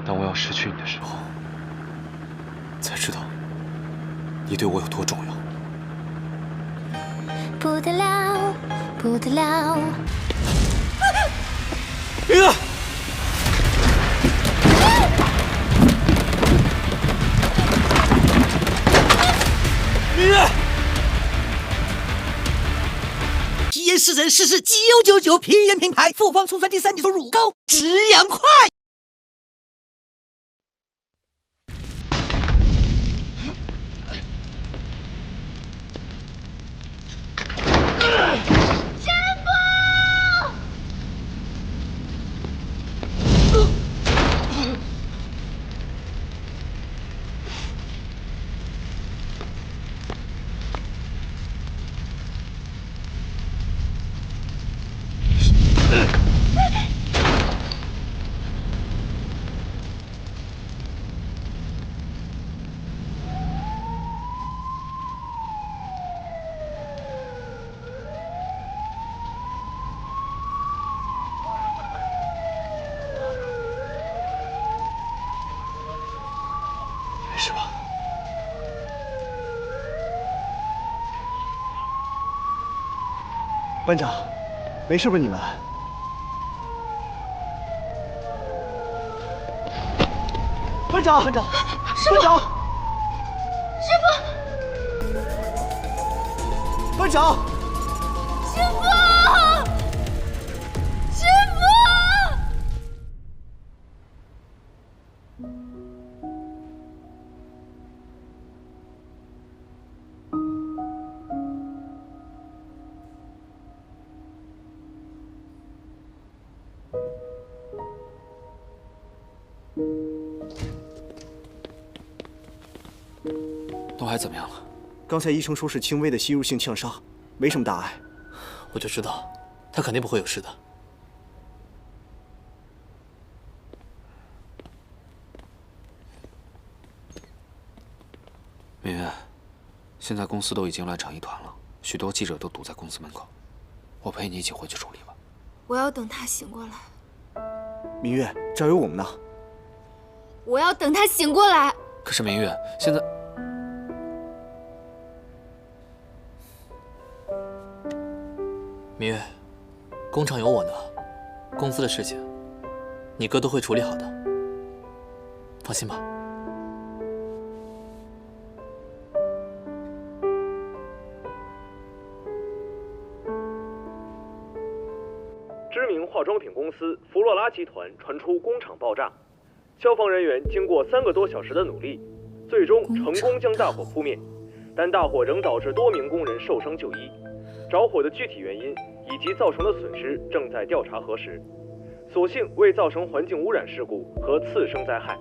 当我要失去你的时候，才知道你对我有多重要。不得了，不得了！明月。 体验试人试试999皮炎品牌复方醋酸第3级度乳膏，止痒快。没事吧？班长，没事吧你们？班长，班长，班长，师傅，班长，师傅，师傅！东海怎么样了？刚才医生说是轻微的吸入性呛伤，没什么大碍。我就知道，他肯定不会有事的。明月，现在公司都已经乱成一团了，许多记者都堵在公司门口，我陪你一起回去处理吧。我要等他醒过来，明月，这儿有我们呢。我要等他醒过来。可是明月，现在……明月，工厂有我呢，公司的事情，你哥都会处理好的，放心吧。知名化妆品公司弗洛拉集团传出工厂爆炸，消防人员经过3个多小时的努力，最终成功将大火扑灭，但大火仍导致多名工人受伤就医。着火的具体原因以及造成的损失正在调查核实，所幸未造成环境污染事故和次生灾害。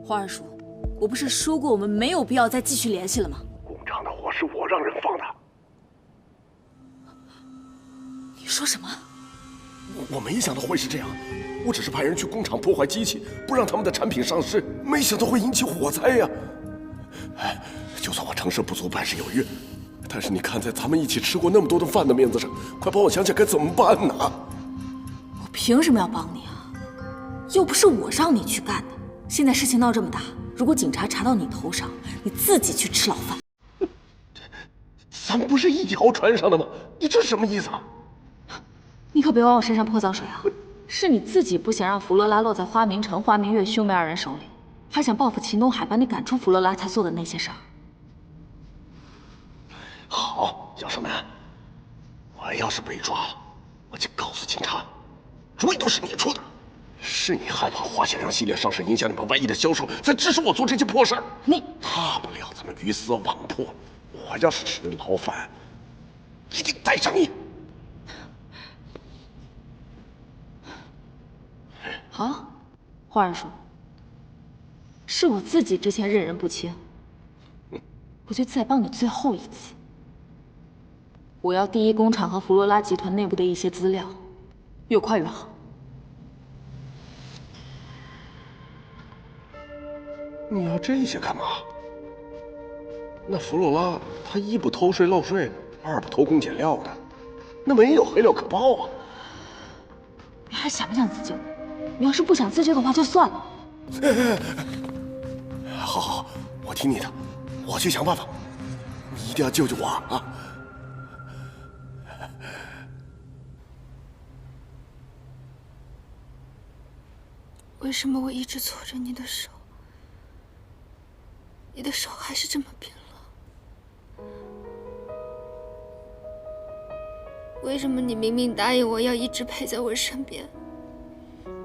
花二叔，我不是说过我们没有必要再继续联系了吗？工厂的火是我让人放的。你说什么？我没想到会是这样，我只是派人去工厂破坏机器，不让他们的产品上市，没想到会引起火灾呀！哎，就算我成事不足败事有余，但是你看在咱们一起吃过那么多顿饭的面子上，快帮我想想该怎么办呢？我凭什么要帮你啊？又不是我让你去干的。现在事情闹这么大，如果警察查到你头上，你自己去吃牢饭。咱们不是一条船上的吗？你这什么意思啊？你可别往我身上泼脏水啊！是你自己不想让弗罗拉落在花明城、花明月兄妹2人手里，还想报复秦东海，把你赶出弗罗拉才做的那些事儿。好，小生们，我要是被抓了，我就告诉警察，主意都是你出的。是你害怕花先生系列上市影响你们外衣的销售，才指使我做这些破事儿。你大不了咱们鱼死网破。我要是吃牢饭，一定带上你。好，花二叔，是我自己之前认人不清，我就再帮你最后一次。我要第一工厂和弗罗拉集团内部的一些资料，越快越好。你要这些干嘛？那弗洛拉她一不偷税漏税，二不偷工减料的，那没有黑料可报啊！你还想不想自救？你要是不想自救的话，就算了。好好，我听你的，我去想办法。你一定要救救我啊！为什么我一直搓着你的手，你的手还是这么冰冷？为什么你明明答应我要一直陪在我身边，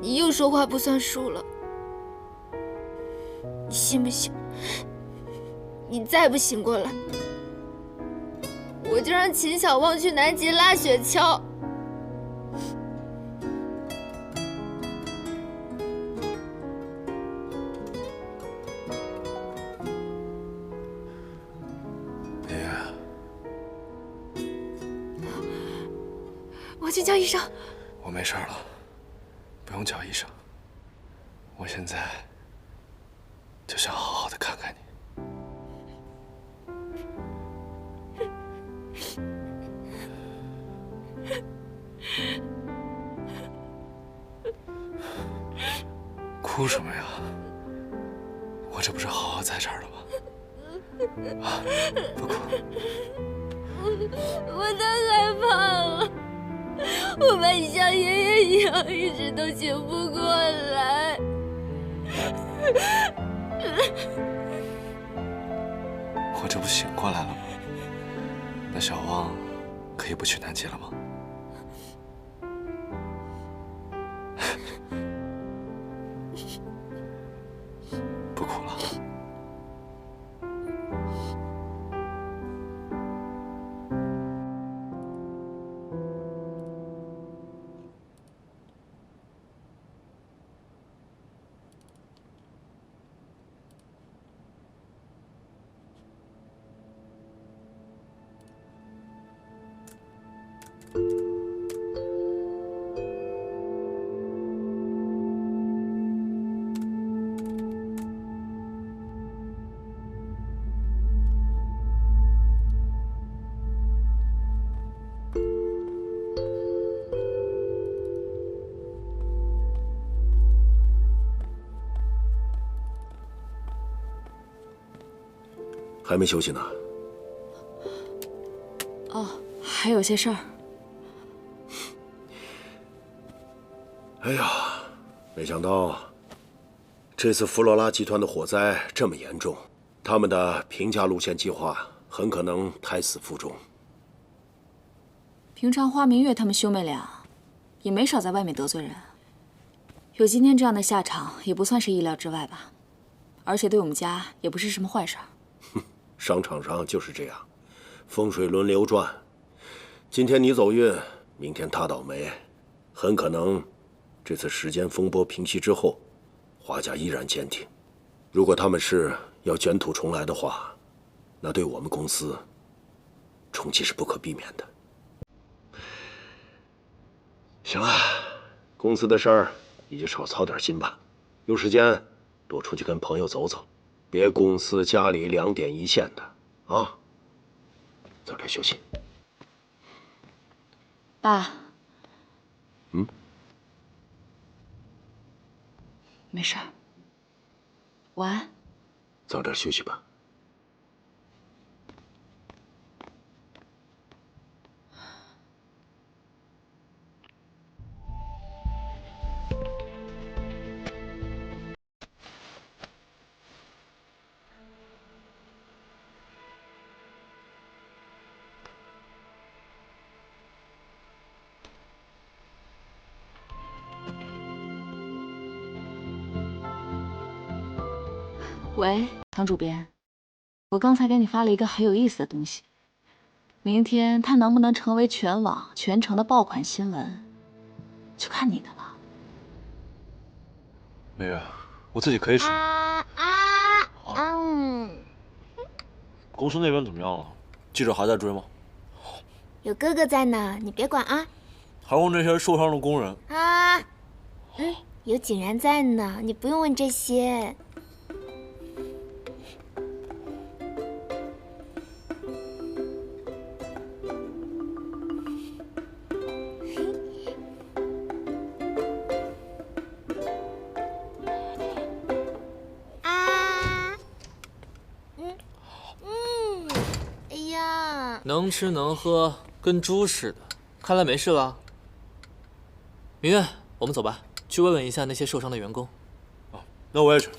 你又说话不算数了？你信不信？你再不醒过来，我就让秦小旺去南极拉雪橇。我去叫医生。我没事了，不用叫医生。我现在就想好好的看看你。哭什么呀？我这不是好好在这儿了吗？啊，不哭。我太害怕了，我怕你像爷爷一样一直都醒不过来。我这不醒过来了吗？那小旺可以不去南极了吗？不哭了。还没休息呢。哦，还有些事儿。哎呀，没想到这次弗罗拉集团的火灾这么严重，他们的平价路线计划很可能胎死腹中。平常花明月他们兄妹俩也没少在外面得罪人，有今天这样的下场也不算是意料之外吧。而且对我们家也不是什么坏事儿。商场上就是这样，风水轮流转。今天你走运，明天他倒霉，很可能这次时间风波平息之后，华家依然坚挺。如果他们是要卷土重来的话，那对我们公司冲击是不可避免的。行了，公司的事儿你就少操点心吧，有时间多出去跟朋友走走，别公司家里两点一线的啊。早点休息。爸。嗯。没事儿。晚安。早点休息吧。喂，唐主编，我刚才给你发了一个很有意思的东西，明天它能不能成为全网全城的爆款新闻，就看你的了。美月，我自己可以处理。公司那边怎么样了？记者还在追吗？有哥哥在呢，你别管啊。还有那些受伤的工人啊，有景然在呢，你不用问这些。能吃能喝，跟猪似的。看来没事了。明月，我们走吧，去慰问一下那些受伤的员工。那我也去。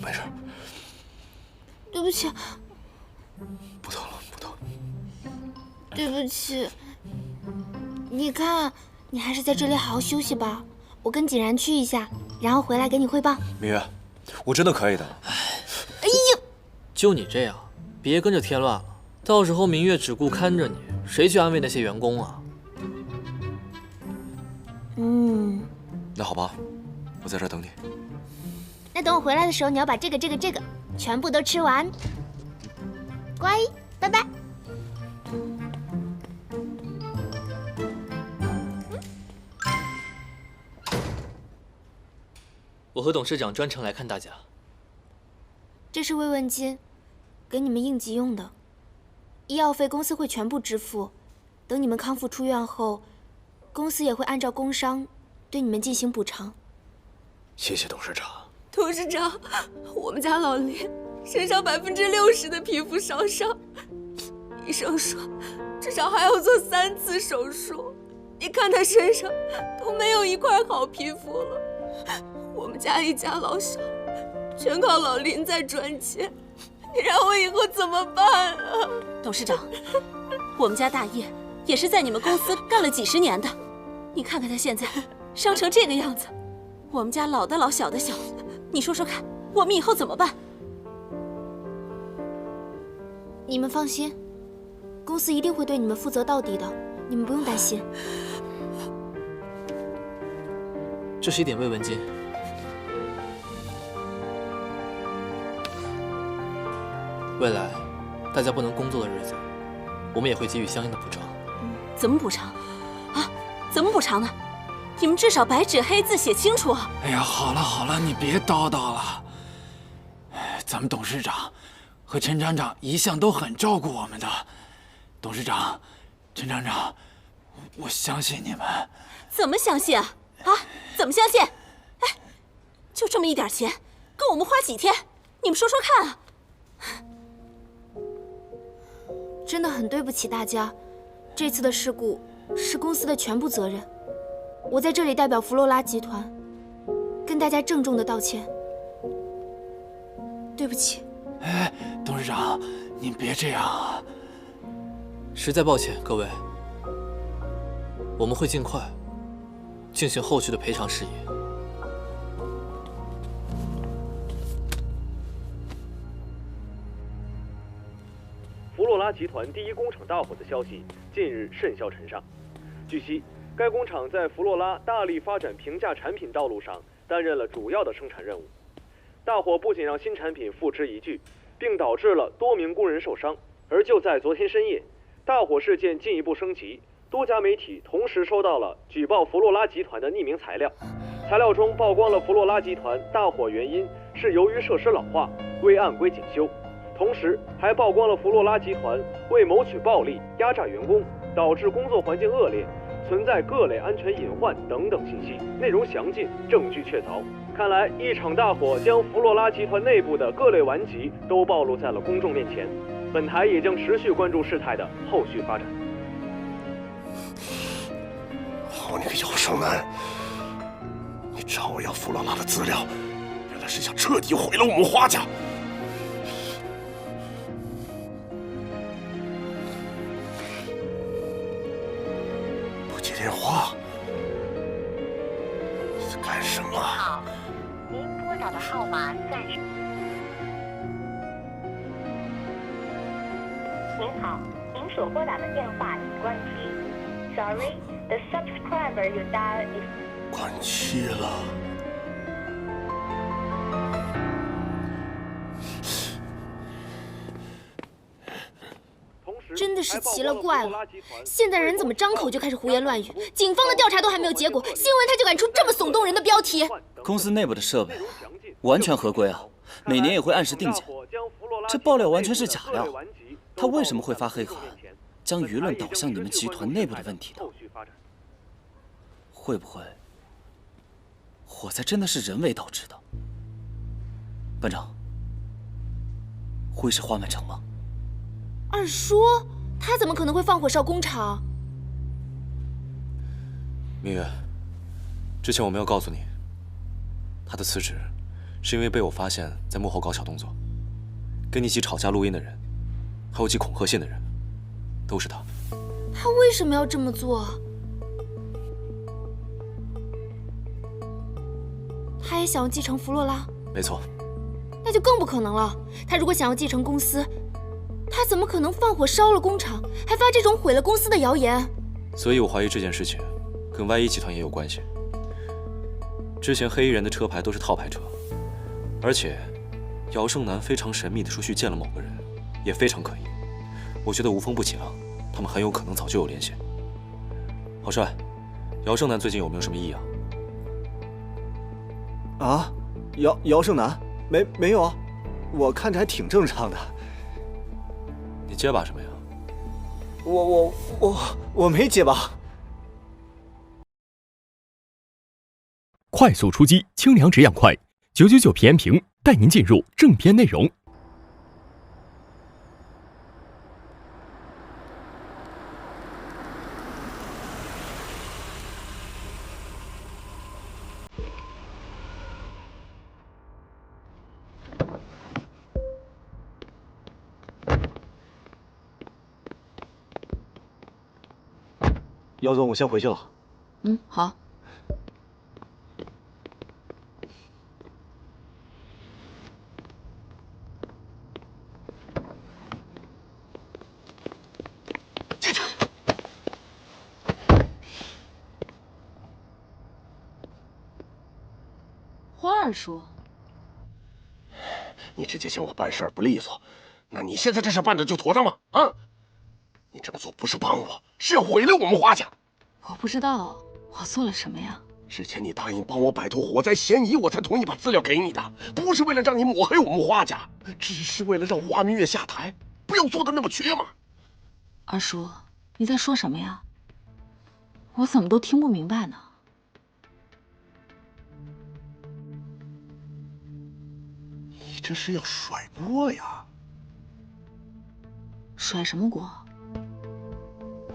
没事，对不起，不疼了，不疼。对不起。你看，你还是在这里好好休息吧。我跟景然去一下，然后回来给你汇报。明月，我真的可以的。哎呀，就你这样，别跟着添乱了。到时候明月只顾看着你，谁去安慰那些员工啊？那好吧，我在这儿等你。那等我回来的时候，你要把这个全部都吃完。乖，拜拜。我和董事长专程来看大家。这是慰问金，给你们应急用的。医药费公司会全部支付，等你们康复出院后，公司也会按照工伤对你们进行补偿。谢谢董事长。董事长，我们家老林身上60%的皮肤烧伤，医生说至少还要做3次手术。你看他身上都没有一块好皮肤了。我们家一家老小，全靠老林在赚钱，你让我以后怎么办啊？董事长，我们家大业也是在你们公司干了几10年的，你看看他现在伤成这个样子，我们家老的老小的小，你说说看，我们以后怎么办？你们放心，公司一定会对你们负责到底的，你们不用担心。这是一点慰问金。未来大家不能工作的日子，我们也会给予相应的补偿。怎么补偿？啊？怎么补偿呢？你们至少白纸黑字写清楚啊！哎呀，好了好了，你别叨叨了。咱们董事长和陈厂长一向都很照顾我们的。董事长，陈厂长，我相信你们。怎么相信啊？啊？怎么相信？哎，就这么一点钱，够我们花几天？你们说说看啊！真的很对不起大家，这次的事故是公司的全部责任。我在这里代表弗洛拉集团，跟大家郑重的道歉。对不起。哎，董事长，您别这样啊！实在抱歉，各位，我们会尽快进行后续的赔偿事宜。弗洛拉集团第一工厂大火的消息近日甚嚣尘上。据悉，该工厂在弗洛拉大力发展平价产品道路上担任了主要的生产任务。大火不仅让新产品付之一炬，并导致了多名工人受伤。而就在昨天深夜，大火事件进一步升级，多家媒体同时收到了举报弗洛拉集团的匿名材料。材料中曝光了弗洛拉集团大火原因是由于设施老化，未按规检修。同时还曝光了弗洛拉集团为谋取暴利压榨员工，导致工作环境恶劣，存在各类安全隐患等等信息，内容详尽，证据确凿。看来一场大火将弗洛拉集团内部的各类顽疾都暴露在了公众面前。本台也将持续关注事态的后续发展。好你个姚胜男，你找我要弗洛拉的资料，原来是想彻底毁了我们华家。不接电话，你在干什么？您好，您拨打的号码暂时。您好，您所拨打的电话已关机。Sorry, the subscriber you dial is 关机了。真的是奇了怪了，现在人怎么张口就开始胡言乱语？警方的调查都还没有结果，新闻他就敢出这么耸动人的标题。公司内部的设备完全合规啊，每年也会按时定检。这爆料完全是假料，他为什么会发黑函，将舆论导向你们集团内部的问题呢？会不会火灾真的是人为导致的？班长，会是花满城吗？二叔，他怎么可能会放火烧工厂？明月，之前我没有告诉你，他的辞职是因为被我发现在幕后搞小动作，跟你一起吵架录音的人，还有寄恐吓信的人，都是他。他为什么要这么做？他也想要继承弗洛拉？没错。那就更不可能了。他如果想要继承公司，他怎么可能放火烧了工厂，还发这种毁了公司的谣言？所以我怀疑这件事情跟 Y1集团也有关系。之前黑衣人的车牌都是套牌车，而且姚胜男非常神秘地说去见了某个人，也非常可疑。我觉得无风不起浪，他们很有可能早就有联系。郝帅，姚胜男最近有没有什么异样？啊，姚胜男没有啊，我看着还挺正常的。你结巴什么呀？我没结巴。快速出击，清凉止痒快，999平安平带您进入正片内容。姚总，我先回去了。嗯，好。花二叔，你直接嫌我办事不利索，那你现在这事办的就妥当吗？啊！你这么做不是帮我，是要毁了我们花家。我不知道我做了什么呀。之前你答应帮我摆脱火灾嫌疑，我才同意把资料给你的，不是为了让你抹黑我们花家，只是为了让花明月下台，不要做的那么绝嘛。二叔，你在说什么呀？我怎么都听不明白呢？你这是要甩锅呀？甩什么锅？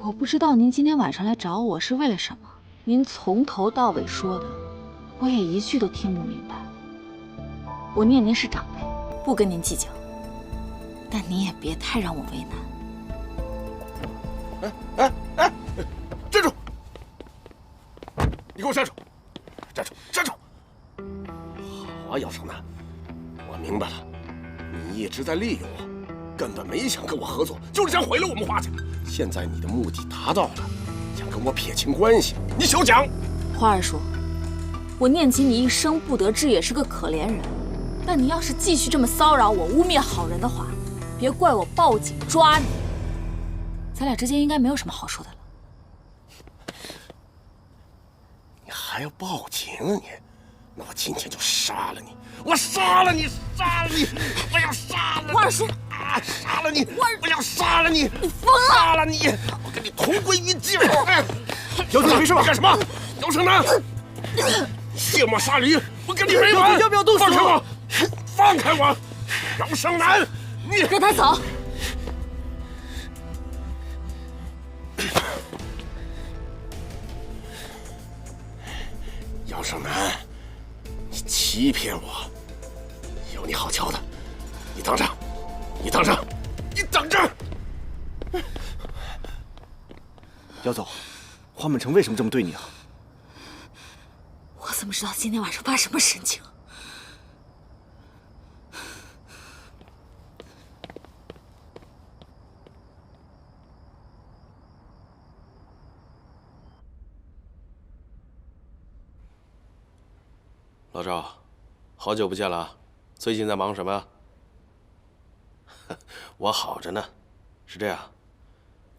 我不知道您今天晚上来找我是为了什么。您从头到尾说的，我也一句都听不明白。我念您是长辈，不跟您计较，但您也别太让我为难。哎，站住！你给我站住！站住！好啊，姚胜男，我明白了，你一直在利用我，根本没想跟我合作，就是想毁了我们花家。现在你的目的达到了，想跟我撇清关系，你休讲。花二叔，我念及你一生不得志也是个可怜人，但你要是继续这么骚扰我、污蔑好人的话，别怪我报警抓你。咱俩之间应该没有什么好说的了。你还要报警啊你？那我今天就杀了你！我杀了你！我要杀了你！花二叔！杀了你！我要杀了你！你疯了！杀了你！我跟你同归于尽！姚总，没事吧？干什么？姚胜男，卸磨杀驴！我跟你没完！要不要动手？放开我！放开我！姚胜男，你让他走！姚胜男，你欺骗我，有你好瞧的！你等着！你等着！你等着！姚总，花满城为什么这么对你啊？我怎么知道今天晚上发什么神经？老赵，好久不见了啊！最近在忙什么呀？我好着呢。是这样，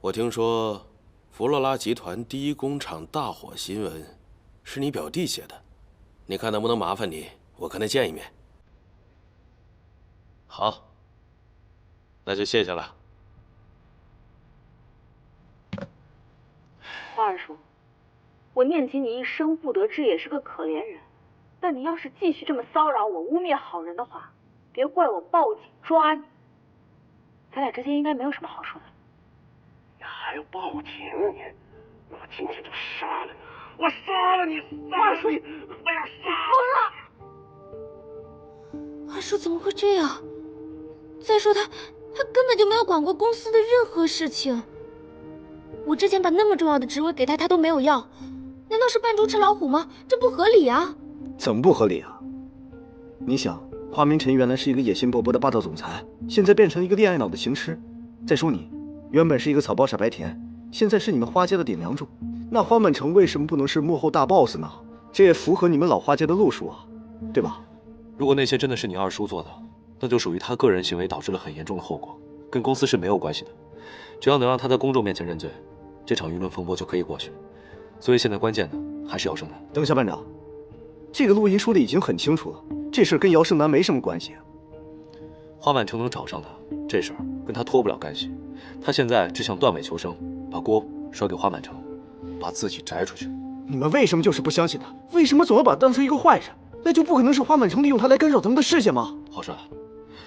我听说弗洛拉集团第一工厂大火新闻是你表弟写的，你看能不能麻烦你，我跟他见一面？好，那就谢谢了。花二叔，我念及你一生不得志也是个可怜人，但你要是继续这么骚扰我、污蔑好人的话，别怪我报警抓你。咱俩之间应该没有什么好说的。你还要报警你？我今天就杀了你！我杀了你！二叔，我要杀了！二叔怎么会这样？再说他根本就没有管过公司的任何事情。我之前把那么重要的职位给他，他都没有要，难道是扮猪吃老虎吗？这不合理啊！怎么不合理啊？你想，花明晨原来是一个野心勃勃的霸道总裁，现在变成一个恋爱脑的行尸。再说你，原本是一个草包傻白甜，现在是你们花家的顶梁柱。那花满城为什么不能是幕后大 boss 呢？这也符合你们老花家的路数啊，对吧？如果那些真的是你二叔做的，那就属于他个人行为导致了很严重的后果，跟公司是没有关系的。只要能让他在公众面前认罪，这场舆论风波就可以过去。所以现在关键的还是姚胜男。等下班长，这个录音说的已经很清楚了，这事跟姚胜男没什么关系。花满城能找上他，这事儿跟他脱不了干系。他现在只想断尾求生，把锅甩给花满城，把自己摘出去。你们为什么就是不相信他？为什么总要把他当成一个坏人？那就不可能是花满城利用他来干扰咱们的事情吗？郝帅，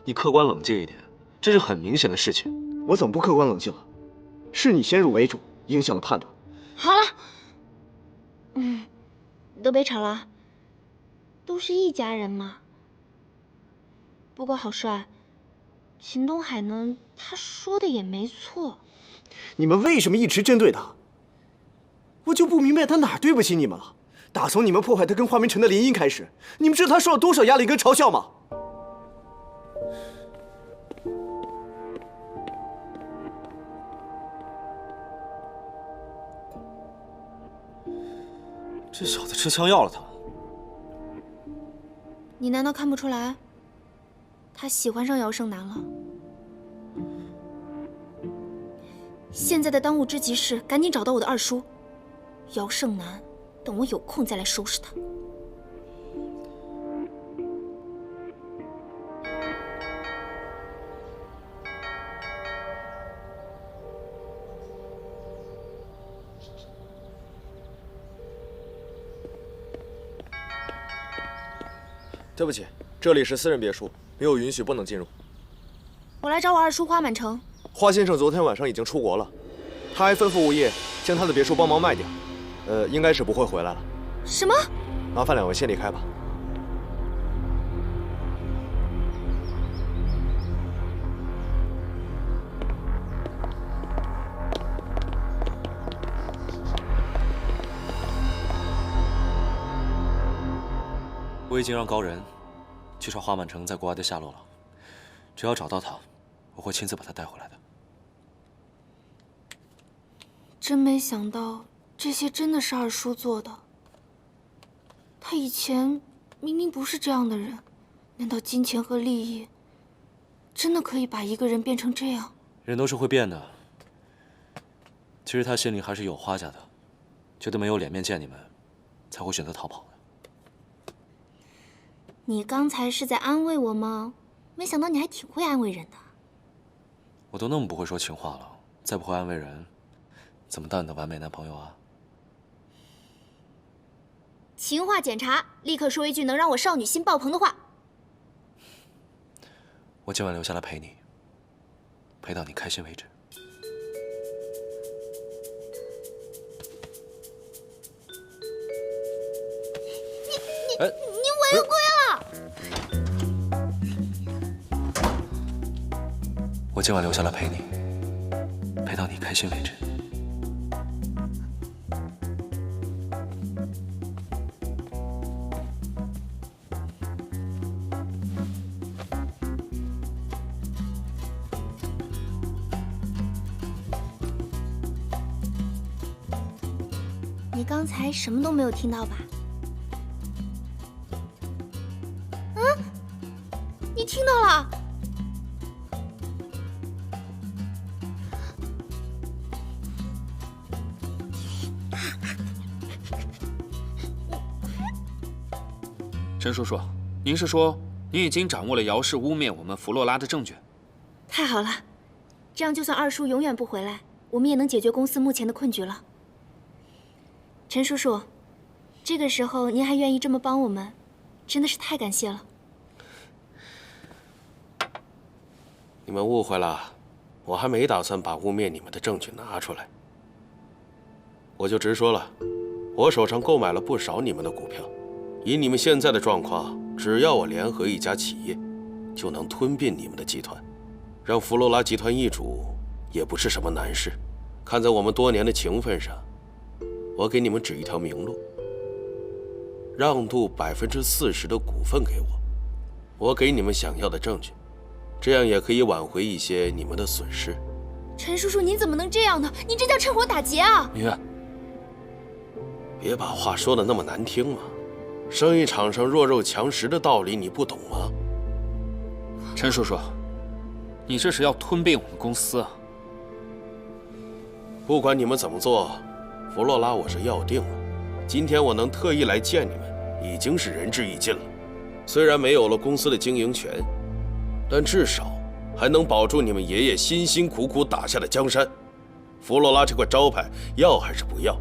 你客观冷静一点，这是很明显的事情。我怎么不客观冷静了？是你先入为主，影响了判断。好了，都别吵了，都是一家人嘛。不过郝帅，秦东海呢，他说的也没错。你们为什么一直针对他？我就不明白他哪对不起你们了。打从你们破坏他跟花明晨的联姻开始，你们知道他受了多少压力跟嘲笑吗？这小子吃枪要了他。你难道看不出来？他喜欢上姚胜男了。现在的当务之急是赶紧找到我的二叔姚胜男，等我有空再来收拾他。对不起，这里是私人别墅，没有允许，不能进入。我来找我二叔花满城。花先生昨天晚上已经出国了，他还吩咐物业将他的别墅帮忙卖掉，应该是不会回来了。什么？麻烦两位先离开吧。我已经让高人去查花满城在国外的下落了，只要找到他，我会亲自把他带回来的。真没想到，这些真的是二叔做的。他以前明明不是这样的人，难道金钱和利益真的可以把一个人变成这样？人都是会变的。其实他心里还是有花家的，觉得没有脸面见你们，才会选择逃跑的。你刚才是在安慰我吗？没想到你还挺会安慰人的。我都那么不会说情话了，再不会安慰人，怎么当你的完美男朋友啊？情话检查，立刻说一句能让我少女心爆棚的话。我今晚留下来陪你，陪到你开心为止。你违规了！我今晚留下来陪你，陪到你开心为止。你刚才什么都没有听到吧？你听到了？陈叔叔，您是说您已经掌握了姚氏污蔑我们弗洛拉的证据？太好了，这样就算二叔永远不回来，我们也能解决公司目前的困局了。陈叔叔，这个时候您还愿意这么帮我们，真的是太感谢了。你们误会了，我还没打算把污蔑你们的证据拿出来，我就直说了，我手上购买了不少你们的股票，以你们现在的状况，只要我联合一家企业，就能吞并你们的集团，让弗罗拉集团易主也不是什么难事。看在我们多年的情分上，我给你们指一条明路，让渡40%的股份给我，我给你们想要的证据，这样也可以挽回一些你们的损失。陈叔叔，您怎么能这样呢？您这叫趁火打劫啊！明月，别把话说的那么难听嘛。生意场上弱肉强食的道理你不懂吗？陈叔叔，你这是要吞并我们公司啊！不管你们怎么做，弗洛拉我是要定了。今天我能特意来见你们，已经是仁至义尽了。虽然没有了公司的经营权，但至少还能保住你们爷爷辛辛苦苦打下的江山。弗洛拉这块招牌要还是不要？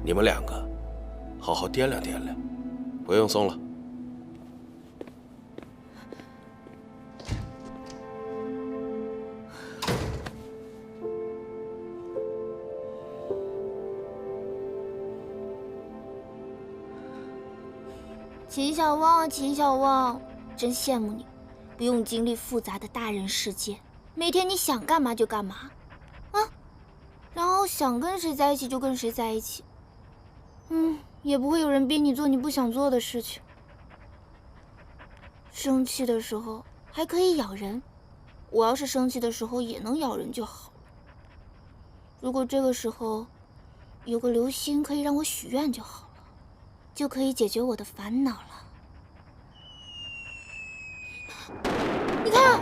你们两个好好掂量掂量，不用送了。秦小旺啊，秦小旺，真羡慕你，不用经历复杂的大人世界，每天你想干嘛就干嘛，啊，然后想跟谁在一起就跟谁在一起，也不会有人逼你做你不想做的事情。生气的时候还可以咬人，我要是生气的时候也能咬人就好了。如果这个时候有个流星可以让我许愿就好了。就可以解决我的烦恼了。你看，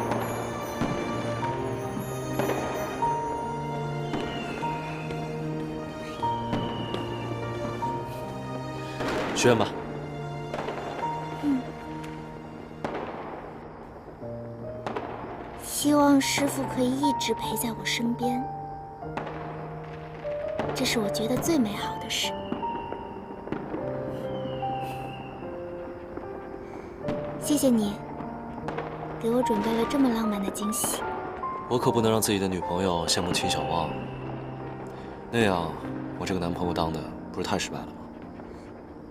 许愿吧。希望师父可以一直陪在我身边，这是我觉得最美好的事。谢谢你，给我准备了这么浪漫的惊喜。我可不能让自己的女朋友羡慕秦小旺，那样我这个男朋友当的不是太失败了吗？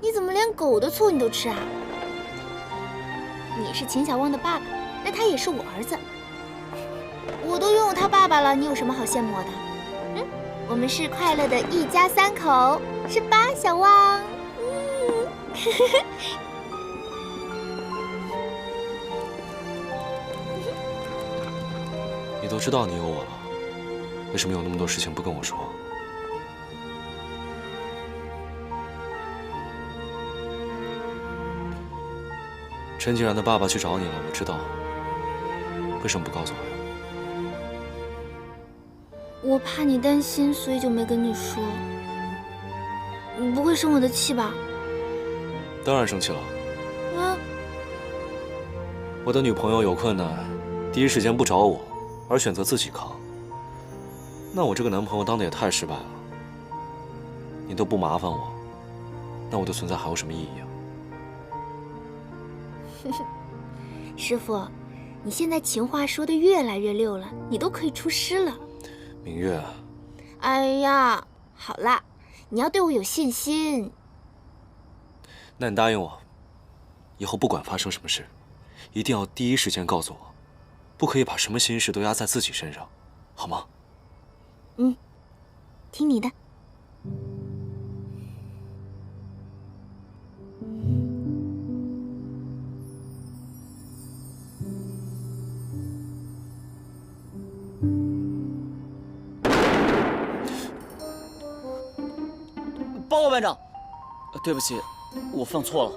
你怎么连狗的醋你都吃啊？你是秦小旺的爸爸，那他也是我儿子。我都拥有他爸爸了，你有什么好羡慕我的？我们是快乐的一家三口，是吧，小旺？你都知道你有我了，为什么有那么多事情不跟我说？陈景然的爸爸去找你了，我知道。为什么不告诉我呀？我怕你担心，所以就没跟你说。你不会生我的气吧？当然生气了。我的女朋友有困难，第一时间不找我，而选择自己扛，那我这个男朋友当的也太失败了。你都不麻烦我，那我的存在还有什么意义啊？师傅，你现在情话说的越来越溜了，你都可以出师了。明月，哎呀，好啦，你要对我有信心。那你答应我，以后不管发生什么事，一定要第一时间告诉我，不可以把什么心事都压在自己身上，好吗？听你的。报告班长，对不起，我放错了，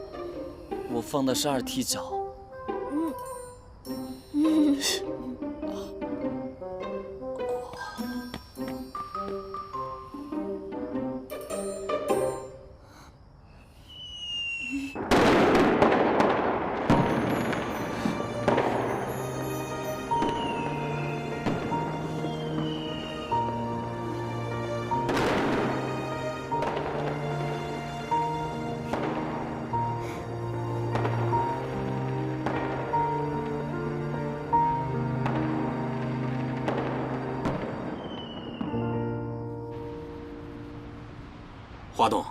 我放的是2踢脚。华东，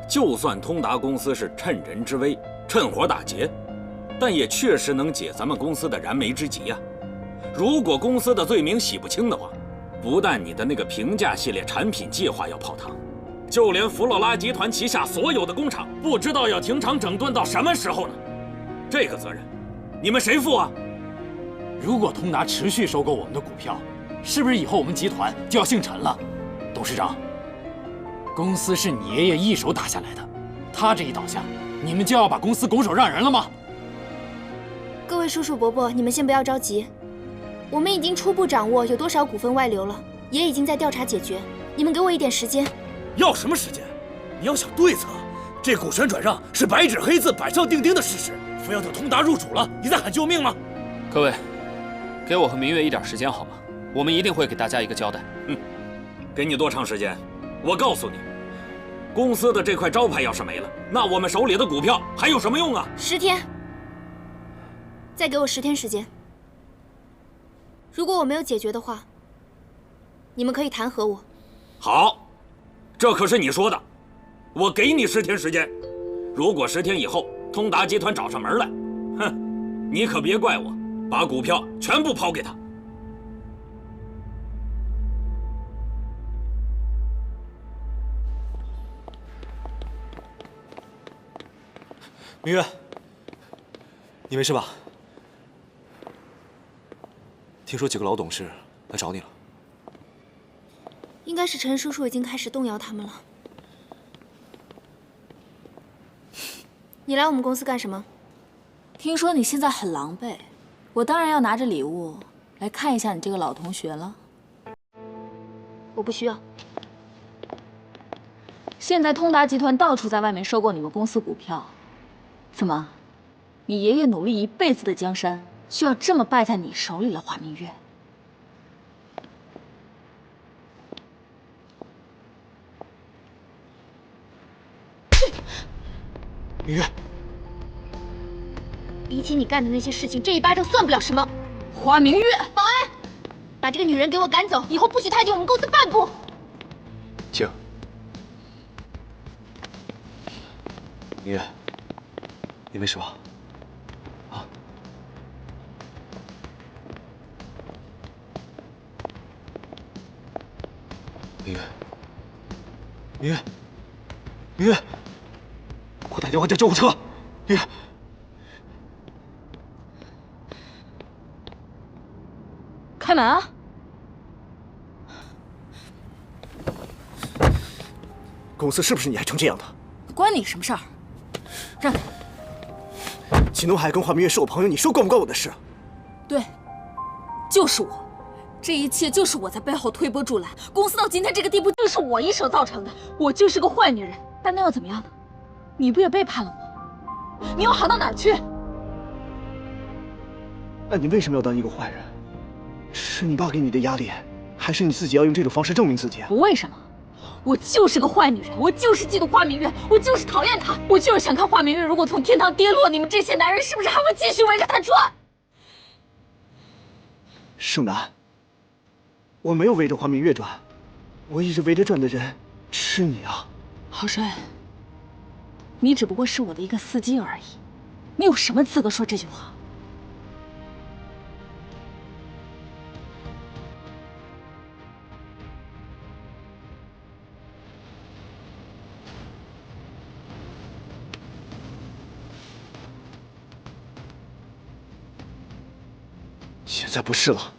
就算通达公司是趁人之危、趁火打劫，但也确实能解咱们公司的燃眉之急呀。如果公司的罪名洗不清的话，不但你的那个平价系列产品计划要泡汤，就连弗洛拉集团旗下所有的工厂，不知道要停厂整顿到什么时候呢？这个责任，你们谁负啊？如果通达持续收购我们的股票，是不是以后我们集团就要姓陈了？董事长，公司是你爷爷一手打下来的，他这一倒下，你们就要把公司拱手让人了吗？各位叔叔伯伯，你们先不要着急，我们已经初步掌握有多少股份外流了，也已经在调查解决。你们给我一点时间。要什么时间？你要想对策。这股权转让是白纸黑字、板上钉钉的事实，非要等通达入主了，你再喊救命吗？各位，给我和明月一点时间好吗？我们一定会给大家一个交代。给你多长时间？我告诉你，公司的这块招牌要是没了，那我们手里的股票还有什么用啊？10天，再给我10天时间。如果我没有解决的话，你们可以弹劾我。好，这可是你说的，我给你10天时间。如果10天以后通达集团找上门来，哼，你可别怪我，把股票全部抛给他。明月，你没事吧？听说几个老董事来找你了。应该是陈叔叔已经开始动摇他们了。你来我们公司干什么？听说你现在很狼狈，我当然要拿着礼物来看一下你这个老同学了。我不需要。现在通达集团到处在外面收购你们公司股票，怎么，你爷爷努力一辈子的江山，就要这么败在你手里了？华明月。明月，比起你干的那些事情，这一巴掌算不了什么。华明月，保安，把这个女人给我赶走，以后不许踏进我们公司半步。请。明月，你没事吧？啊？明月，明月，明月，我打电话叫救护车。明月，开门啊！公司是不是你害成这样的？关你什么事儿？让开！祁东海跟华明月是我朋友，你说关不关我的事？对，就是我，这一切就是我在背后推波助澜，公司到今天这个地步，就是我一手造成的。我就是个坏女人，但那又怎么样呢？你不也背叛了我？你又好到哪儿去？那你为什么要当一个坏人？是你爸给你的压力，还是你自己要用这种方式证明自己？不为什么，我就是个坏女人，我就是嫉妒华明月，我就是讨厌她，我就是想看华明月如果从天堂跌落，你们这些男人是不是还会继续围着她转？盛楠，我没有围着华明月转，我一直围着转的人是你啊。郝帅，你只不过是我的一个司机而已，你有什么资格说这句话？现在不是了。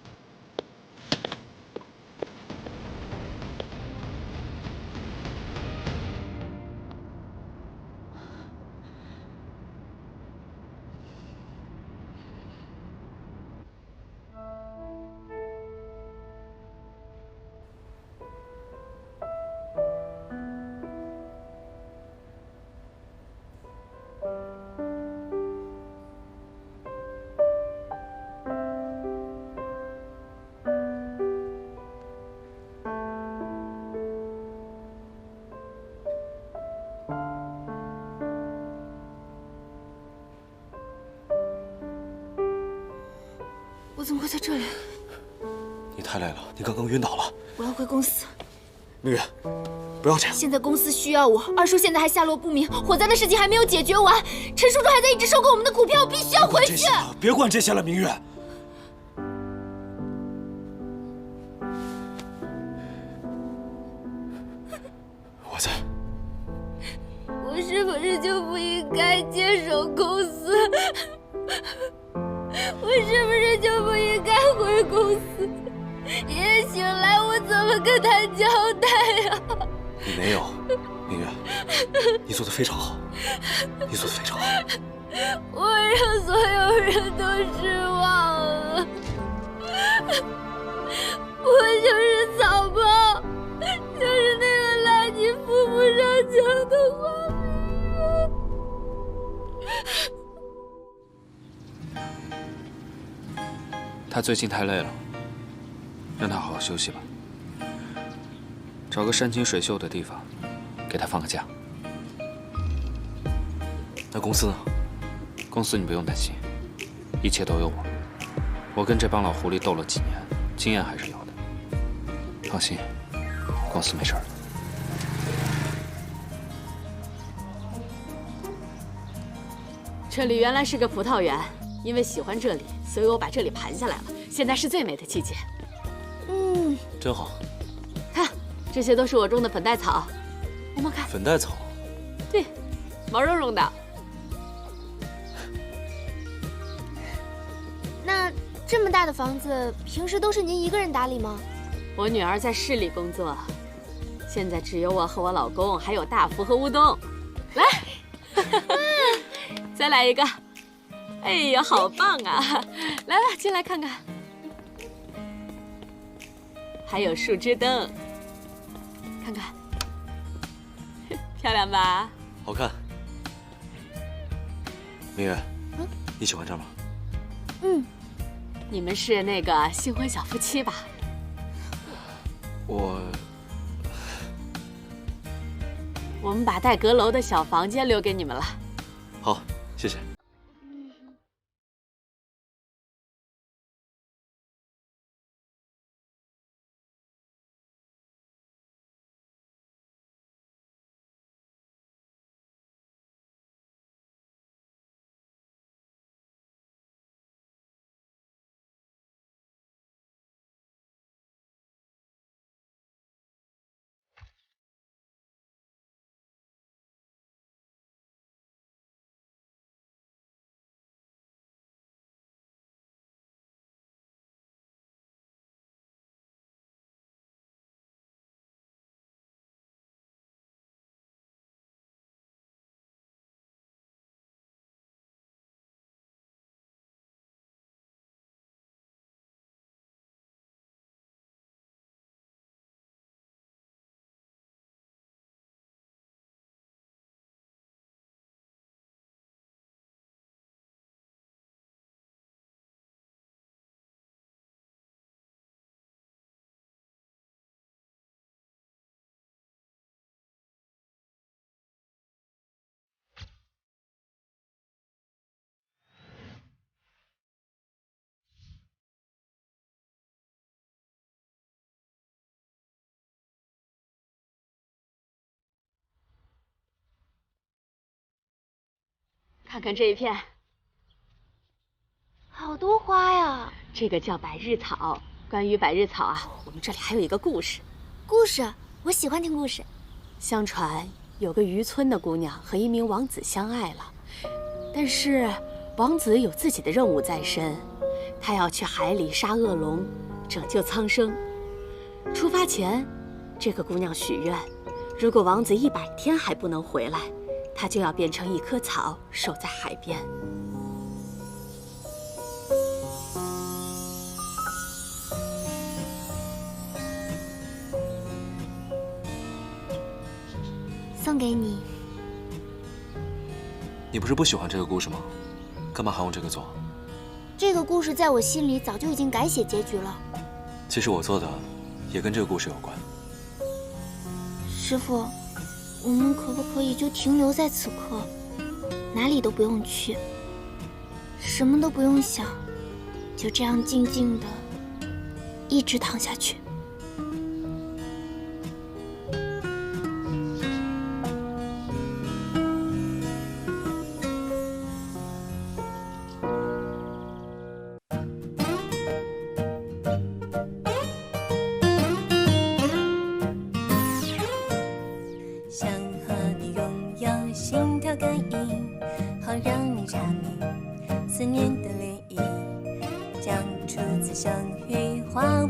我怎么会在这里？你太累了，你刚刚晕倒了。我要回公司。明月，不要这样。现在公司需要我，二叔现在还下落不明，火灾的事情还没有解决完，陈叔叔还在一直收购我们的股票，我必须要回去。别管这些了，明月。我在。我是不是就不应该接手公司？我是不是就不应该回公司？爷爷醒来，我怎么跟他交代呀？你没有，明月，你做的非常好，你做的非常好。我让所有人都失望了。我就是草包，就是那个垃圾扶不上墙的花瓶。他最近太累了，让他好好休息吧。找个山清水秀的地方，给他放个假。那公司呢？公司你不用担心，一切都有我。我跟这帮老狐狸斗了几年，经验还是有的。放心，公司没事儿。这里原来是个葡萄园，因为喜欢这里，所以我把这里盘下来了。现在是最美的季节。真好。看，这些都是我种的粉黛草，摸摸看。粉黛草？对，毛茸茸的。那这么大的房子，平时都是您一个人打理吗？我女儿在市里工作，现在只有我和我老公，还有大福和乌冬。来，再来一个。哎呀，好棒啊！来吧，进来看看。还有树枝灯，看看，漂亮吧？好看。明月，你喜欢这儿吗？你们是那个新婚小夫妻吧？我们把带阁楼的小房间留给你们了。好，谢谢。看看这一片，好多花呀！这个叫百日草。关于百日草啊，我们这里还有一个故事。故事，我喜欢听故事。相传有个渔村的姑娘和一名王子相爱了，但是王子有自己的任务在身，他要去海里杀恶龙，拯救苍生。出发前，这个姑娘许愿，如果王子100天还不能回来，她就要变成一棵草，守在海边。送给你。你不是不喜欢这个故事吗？干嘛还用这个做？这个故事在我心里早就已经改写结局了。其实我做的也跟这个故事有关。师傅，我们可不可以就停留在此刻，哪里都不用去，什么都不用想，就这样静静的一直躺下去？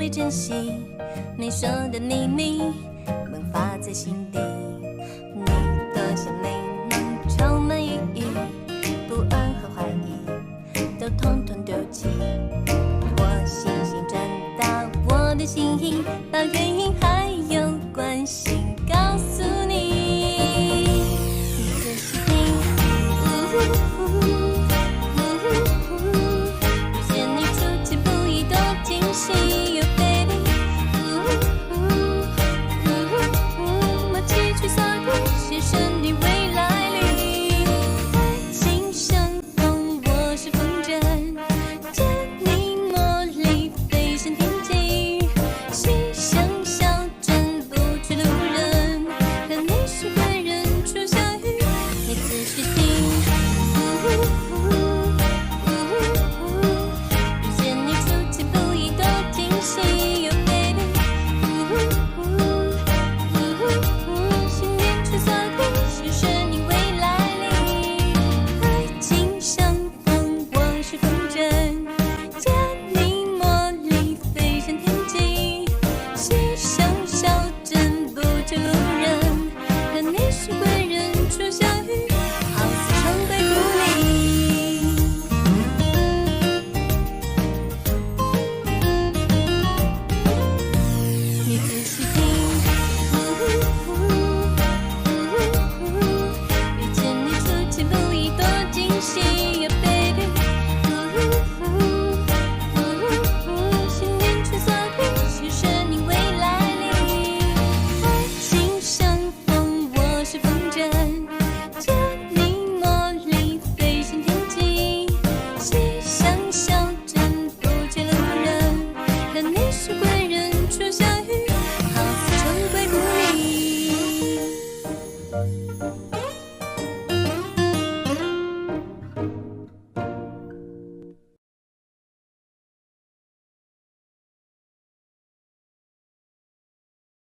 被珍惜，你说的秘密萌发在心底，你的心里能充满意义，不安和怀疑都统统丢弃。我细心转达我的心意，把原因还有关系告诉你，你仔细听。遇见你出其不意多惊喜，Oh baby， 默契去洒脱，写生你未来里，爱情像风，我是风筝，见你茉莉飞升天际，心像小镇不去路人，可你是贵人出小雨，你仔细听。遇见你出其不意多惊喜，Oh baby， 幸运去洒脱，写生你未来里，爱情像风，我是风筝，见你茉莉飞升天际，心像小镇不去路人，可你是贵人出小雨，好似常规鼓励。你仔细听，遇见你出其不意多惊喜，Oh baby， 幸运去洒脱，写生你未来里，爱情像风，我是风筝，见你茉莉飞升天际，心像小镇不去路人，可你是贵人出小雨，好似常规鼓励。